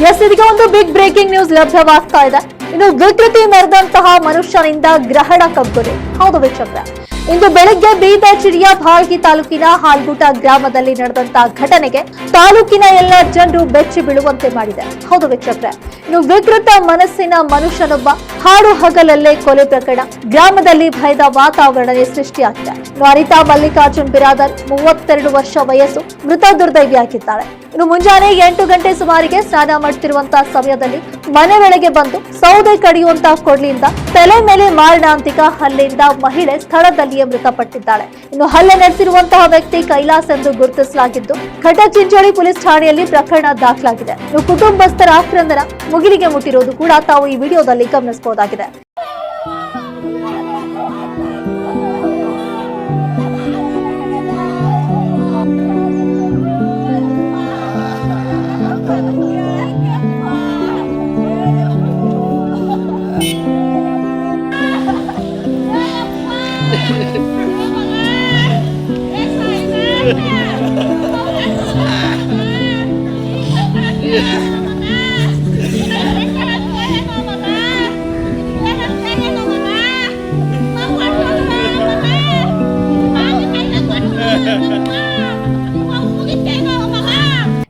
S, ಇದೀಗ ಒಂದು big breaking news ಲಭ್ಯವಾಗ್ತಾ ಇದೆ. ಇನ್ನು ವಿಕೃತಿ ಮೆರೆದಂತಹ ಮನುಷ್ಯನಿಂದ ಗ್ರಹಣ ಕಗ್ಗೊಲೆ. ಹೌದು ವೀಕ್ಷಕರೇ, ಇಂದು ಬೆಳಗ್ಗೆ ಬೀದರ್ ಜಿಲ್ಲೆಯ ಭಾಳ್ಗಿ ತಾಲೂಕಿನ ಹಾಲ್ಗುಟ ಗ್ರಾಮದಲ್ಲಿ ನಡೆದಂತಹ ಘಟನೆಗೆ ತಾಲೂಕಿನ ಎಲ್ಲ ಜನರು ಬೆಚ್ಚಿ ಬೀಳುವಂತೆ ಮಾಡಿದೆ. ಹೌದು ವೀಕ್ಷಕರೇ, ಇನ್ನು ವಿಕೃತ ಮನಸ್ಸಿನ ಮನುಷ್ಯನೊಬ್ಬ ಹಾಡು ಹಗಲಲ್ಲೇ ಕೊಲೆ ಪ್ರಕರಣ ಗ್ರಾಮದಲ್ಲಿ ಭಯದ ವಾತಾವರಣವೇ ಸೃಷ್ಟಿಯಾಗಿದೆ. ಅನಿತಾ ಮಲ್ಲಿಕಾರ್ಜುನ್ ಬಿರಾದರ್ 32 ವರ್ಷ ವಯಸ್ಸು, ಮೃತ ದುರ್ದೈವಿಯಾಗಿದ್ದಾಳೆ. ಇನ್ನು ಮುಂಜಾನೆ 8 ಗಂಟೆ ಸುಮಾರಿಗೆ ಸ್ನಾನ ಮಾಡುತ್ತಿರುವಂತಹ ಸಮಯದಲ್ಲಿ ಮನೆ ಒಳಗೆ ಬಂದು ಸೌದೆ ಕಡಿಯುವಂತಹ ಕೊಡ್ಲಿಯಿಂದ ತಲೆ ಮೇಲೆ ಮಾರಣಾಂತಿಕ ಹಲ್ಲೆಯಿಂದ ಮಹಿಳೆ ಸ್ಥಳದಲ್ಲಿಯೇ ಮೃತಪಟ್ಟಿದ್ದಾಳೆ. ಇನ್ನು ಹಲ್ಲೆ ನಡೆಸಿರುವಂತಹ ವ್ಯಕ್ತಿ ಕೈಲಾಸ್ ಎಂದು ಗುರುತಿಸಲಾಗಿದ್ದು ಘಟಚಿಂಚೋಳಿ ಪೊಲೀಸ್ ಠಾಣೆಯಲ್ಲಿ ಪ್ರಕರಣ ದಾಖಲಾಗಿದೆ. ಇನ್ನು ಕುಟುಂಬಸ್ಥರ ಆಕ್ರಂದನ ಮುಗಿಲಿಗೆ ಮುಟ್ಟಿರುವುದು ಕೂಡ ತಾವು ಈ ವಿಡಿಯೋದಲ್ಲಿ ಗಮನಿಸಬಹುದಾಗಿದೆ.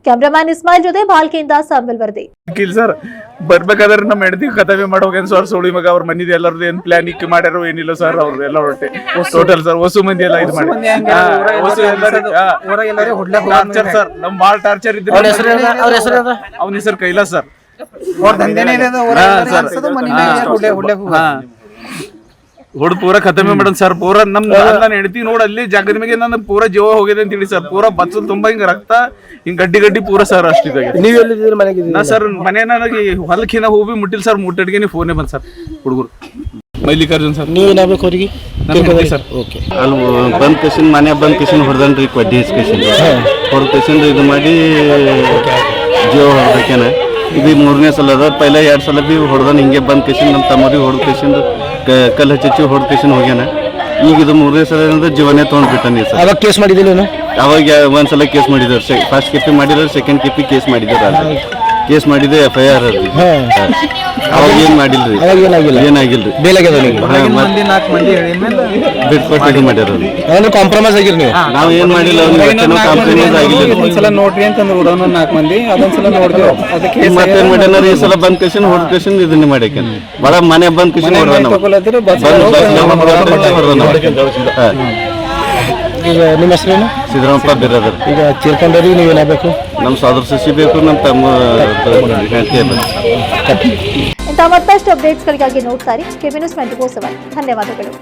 ಕ್ಯಾಮ್ರಾಮನ್ ಇಸ್ಮಾಯಿಲ್ ಜೊತೆ ಭಾಲ್ಕಿಯಿಂದ ಸಾಂಬಲ್ ವರದಿ. ಸರ್ ಬರ್ಬೇಕಾದ್ರೆ ನಮ್ಮ ಹೆಂಡತಿ ಕತವೆ ಮಾಡೋಗೇನ್ ಸರ್ ಸೋಳಿ ಮಗ ಅವ್ರ ಮನಿದ ಎಲ್ಲರದ್ದು ಏನ್ ಪ್ಲಾನ್ ಇಕ್ಕಿ ಮಾಡ್ಯಾರೋ ಏನಿಲ್ಲ ಸರ್. ಅವ್ರು ಎಲ್ಲ ಹೊಟ್ಟೆ ಟೋಟಲ್ ಸರ್ ಹೊಸ ಮಂದಿ ಎಲ್ಲ ಇದು ಮಾಡಿ ಸರ್ ನಮ್ ಬಾಳ್ ಟಾರ್ಚರ್ ಇದ್ರೆ ಅವನ ಹೆಸರು ಕೈಲಾಸ್ ಸರ್. ಹೊಡ್ ಪೂರಾ ಖತಮೆ ಮಾಡೋದು ಸರ್. ಪೂರಾ ನನ್ನ ಹೆಂಡತಿ ನೋಡ್ ಅಲ್ಲಿ ಜಾಗದ ಮೇಲೆ ನನ್ನ ಪೂರಾ ಜೀವ ಹೋಗಿದೆ ಅಂತ ಹೇಳಿ ಸರ್. ಪೂರಾ ಬಚ್ಚಲ್ ತುಂಬಾ ಹಿಂಗ ರಕ್ತ ಹಿಂಗ್ ಗಡ್ಡಿ ಪೂರಾ ಸರ್ ಅಷ್ಟಿದೆ. ನಾ ಸರ್ ಮನೆ ನನಗೆ ಹೊಲಕ್ಕಿನ ಹೋಗಿ ಮುಟ್ಟಿಲ್ ಸರ್. ಮುಟ್ಟಡ್ಗೆ ಫೋನೇ ಬಂದ್ ಸರ್. ಹುಡುಗರು ಮಲ್ಲಿಕಾರ್ಜುನ್ ಸರ್. ನೀವು ಏನಾಗಬೇಕು ಅವ್ರಿಗೆ ಸರ್? ಓಕೆ, ಅಲ್ಲಿ ಬಂದ್ ಕೇಸಿನ್ ಮನೆ ಬಂದ್ ಕೇಸಿನ್ ಹೊಡೆದನ್ರಿ ಕೊಡ್ಡಿ ಕೇಸಿನ್ ಹೊಡೆದ ಕೇಸಿನ್ ಇದು ಮಾಡಿ ಜೀವ ಹೊಡ್ಬೇಕೇನ. ಇದು 3ನೇ ಸಲ ಅದ. ಪೈಲ 2 ಸಲ ಬಿ ಹೊಡೆದನ್ ಹಿಂಗೆ ಬಂದ್ ಕೇಸಿನ್ ನಮ್ಮ ತಮ್ಮರಿಗೆ ಹೊಡೆದ ಕೇಸಿಂದ ಕಲ್ ಹಚ್ಚಿ ಹೊಡೆದ ಕೇಸಿನ್ ಹೋಗ್ಯಾನ. ಈಗ ಇದು 3ನೇ ಸಲ ಅಂದ್ರೆ ಜೀವನೇ ತೊಗೊಂಡ್ಬಿಟ್ಟಾನೆ ಸರ್. ಅವಾಗ ಕೇಸ್ ಮಾಡಿದಿಲ್ಲ? ಅವಾಗ ಒಂದ್ಸಲ ಕೇಸ್ ಮಾಡಿದ್ರು. ಫಸ್ಟ್ ಕೆಪಿ ಮಾಡಿದ್ರು, ಸೆಕೆಂಡ್ ಕೆಪಿ ಕೇಸ್ ಮಾಡಿದ್ರು. ಕೇಸ್ ಮಾಡಿದ್ರೆ FIR ಅರ್ಜಿ. ಅವಾಗ ಏನ್ ಮಾಡಿಲ್ರಿ, ಏನಾಗಿಲ್ರಿ. ಬಿಟ್ಕೊಟ್ಟು ಮಾಡ್ಯಾರ. ಕಾಂಪ್ರಮೈಸ್ ಆಗಿರ್ ನೀವು? ನಾವ್ ಏನ್ ಮಾಡಿಲ್ಲ, ಕಾಂಪ್ರಮೈಸ್ ಆಗಿಲ್ಲ. ಒಂದ್ಸಲ ನೋಡ್ರಿ ಅಂತಂದ್ರೆ 4 ಮಂದಿ ಅದೊಂದ್ಸಲ ನೋಡಿದ್ವಿ. ಮತ್ತೇನ್ ಮಾಡ್ಯಾರ ಈ ಸಲ ಬಂದ್ ಕೇಸಿನ್ ಹೊಡೆದ ಕೇಸಿನ್ ಇದನ್ನ ಮಾಡ್ಯಾಕ ಬಡ ಮನೆ ಬಂದ್ ಕೇಸಿನ್ ಈಗ ನಿಮ್ಮ ಹೆಸರೇನು? ಸಿದ್ದರಾಮಪ್ಪ ಬಿರಾದರ್. ಈಗ ತೀರ್ಕೊಂಡ್ರಿ, ನೀವೇನಾಗಬೇಕು? ನಮ್ಮ ಸೋದರ ಸಸಿ ಬೇಕು, ನಮ್ಮ ತಮ್ಮ ಹೆಂಡತಿ. ಇಂಥ ಮತ್ತಷ್ಟು ಅಪ್ಡೇಟ್ಸ್ಗಳಿಗಾಗಿ ನೋಡ್ತಾರೆ ಕೆಬಿ ನ್ಯೂಸ್ 24/7. ಧನ್ಯವಾದಗಳು.